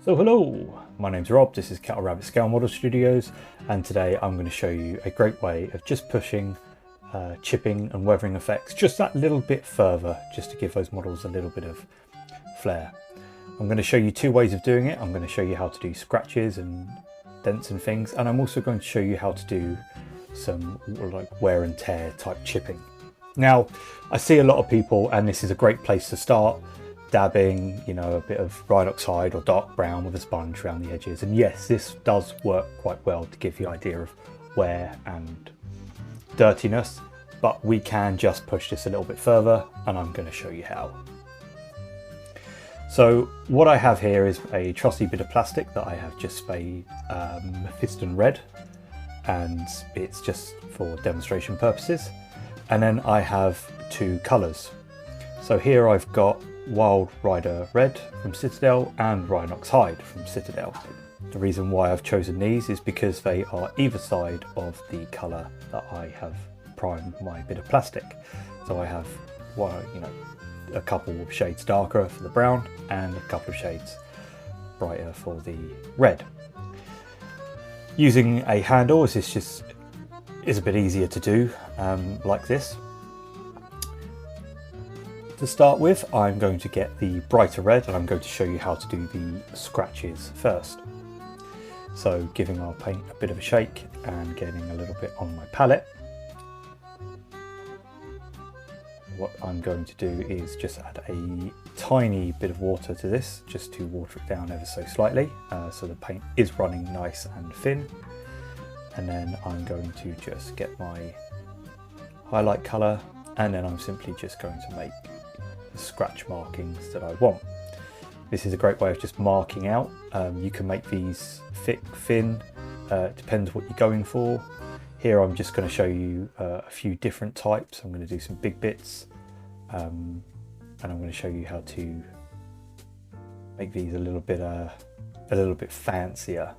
So hello, my name's Rob, this is Cattle Rabbit Scale Model Studios, and today I'm going to show you a great way of just pushing chipping and weathering effects just that little bit further, just to give those models a little bit of flair. I'm going to show you two ways of doing it. I'm going to show you how to do scratches and dents and things, and I'm also going to show you how to do some like wear and tear type chipping. Now, I see a lot of people, and this is a great place to start, dabbing, you know, a bit of Rhinox hide or dark brown with a sponge around the edges. And yes, this does work quite well to give the idea of wear and dirtiness, but we can just push this a little bit further, and I'm going to show you how. So what I have here is a trusty bit of plastic that I have just sprayed Mephiston red, and it's just for demonstration purposes. And then I have two colours. So here I've got Wild Rider Red from Citadel and Rhinox Hide from Citadel. The reason why I've chosen these is because they are either side of the colour that I have primed my bit of plastic. So I have, well, you know, a couple of shades darker for the brown and a couple of shades brighter for the red. Using a handle is a bit easier to do, like this. To start with, I'm going to get the brighter red, and I'm going to show you how to do the scratches first. So giving our paint a bit of a shake and getting a little bit on my palette. What I'm going to do is just add a tiny bit of water to this, just to water it down ever so slightly, so the paint is running nice and thin. And then I'm going to just get my highlight colour, and then I'm simply just going to make the scratch markings that I want. This is a great way of just marking out. You can make these thick, thin, depends what you're going for. Here I'm just going to show you a few different types. I'm going to do some big bits, and I'm going to show you how to make these a little bit fancier.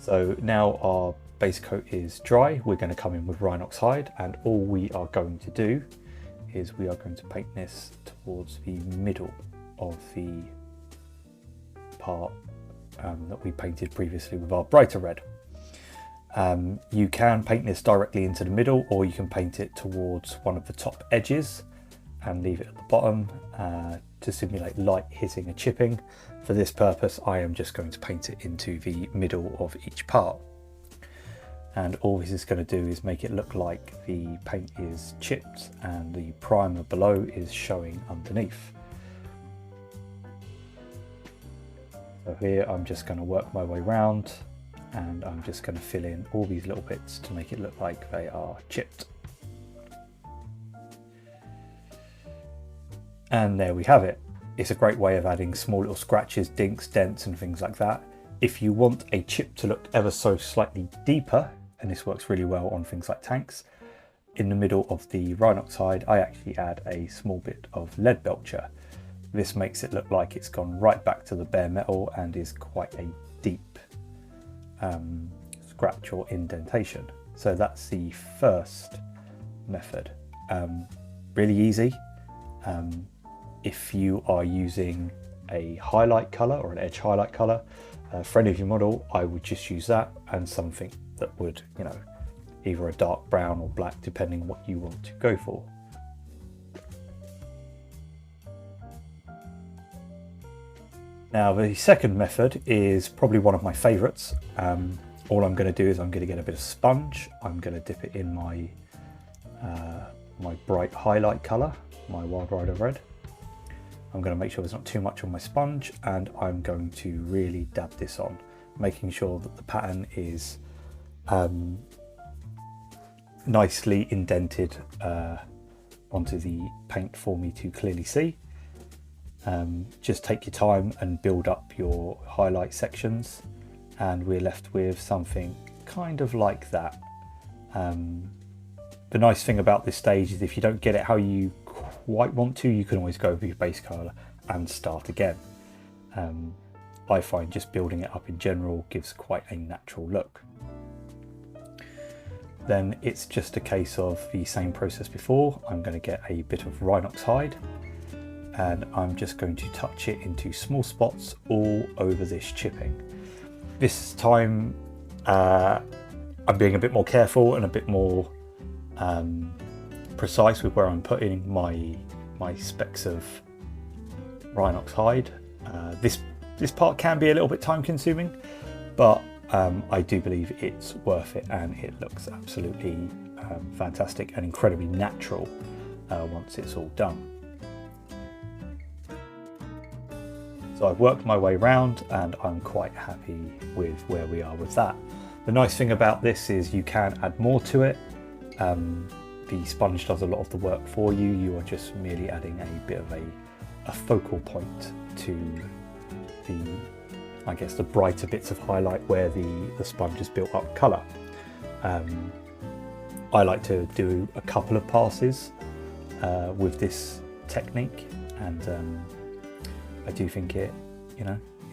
So now our base coat is dry, we're going to come in with Rhinox Hide, and all we are going to do is we are going to paint this towards the middle of the part that we painted previously with our brighter red. You can paint this directly into the middle, or you can paint it towards one of the top edges and leave it at the bottom to simulate light hitting a chipping. For this purpose, I am just going to paint it into the middle of each part. And all this is going to do is make it look like the paint is chipped and the primer below is showing underneath. So here I'm just going to work my way around, and I'm just going to fill in all these little bits to make it look like they are chipped. And there we have it. It's a great way of adding small little scratches, dinks, dents and things like that. If you want a chip to look ever so slightly deeper, and this works really well on things like tanks, in the middle of the Rhinox Hide I actually add a small bit of lead belcher. This makes it look like it's gone right back to the bare metal and is quite a deep scratch or indentation. So that's the first method. Really easy. If you are using a highlight colour or an edge highlight colour for any of your model, I would just use that and something that would, you know, either a dark brown or black, depending what you want to go for. Now the second method is probably one of my favourites. All I'm going to do is I'm going to get a bit of sponge. I'm going to dip it in my my bright highlight colour, my Wild Rider Red. I'm going to make sure there's not too much on my sponge, and I'm going to really dab this on, making sure that the pattern is nicely indented onto the paint for me to clearly see. Just take your time and build up your highlight sections, and we're left with something kind of like that. The nice thing about this stage is if you don't get it how you quite want to, you can always go with your base colour and start again. I find just building it up in general gives quite a natural look. then it's just a case of the same process before. I'm going to get a bit of Rhinox hide and I'm just going to touch it into small spots all over this chipping. This time I'm being a bit more careful and a bit more precise with where I'm putting my specks of Rhinox hide. This part can be a little bit time consuming, but I do believe it's worth it, and it looks absolutely fantastic and incredibly natural once it's all done. So I've worked my way around and I'm quite happy with where we are with that. The nice thing about this is you can add more to it. The sponge does a lot of the work for you. You are just merely adding a bit of a focal point to the, I guess, the brighter bits of highlight where the sponge has built up colour. I like to do a couple of passes with this technique, and I do think it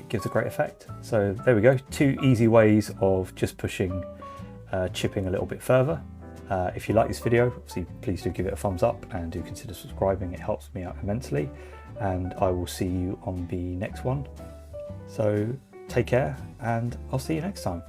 gives a great effect. So there we go, 2 easy ways of just pushing chipping a little bit further. If you like this video, obviously please do give it a thumbs up and do consider subscribing. It helps me out immensely, and I will see you on the next one. So take care, and I'll see you next time.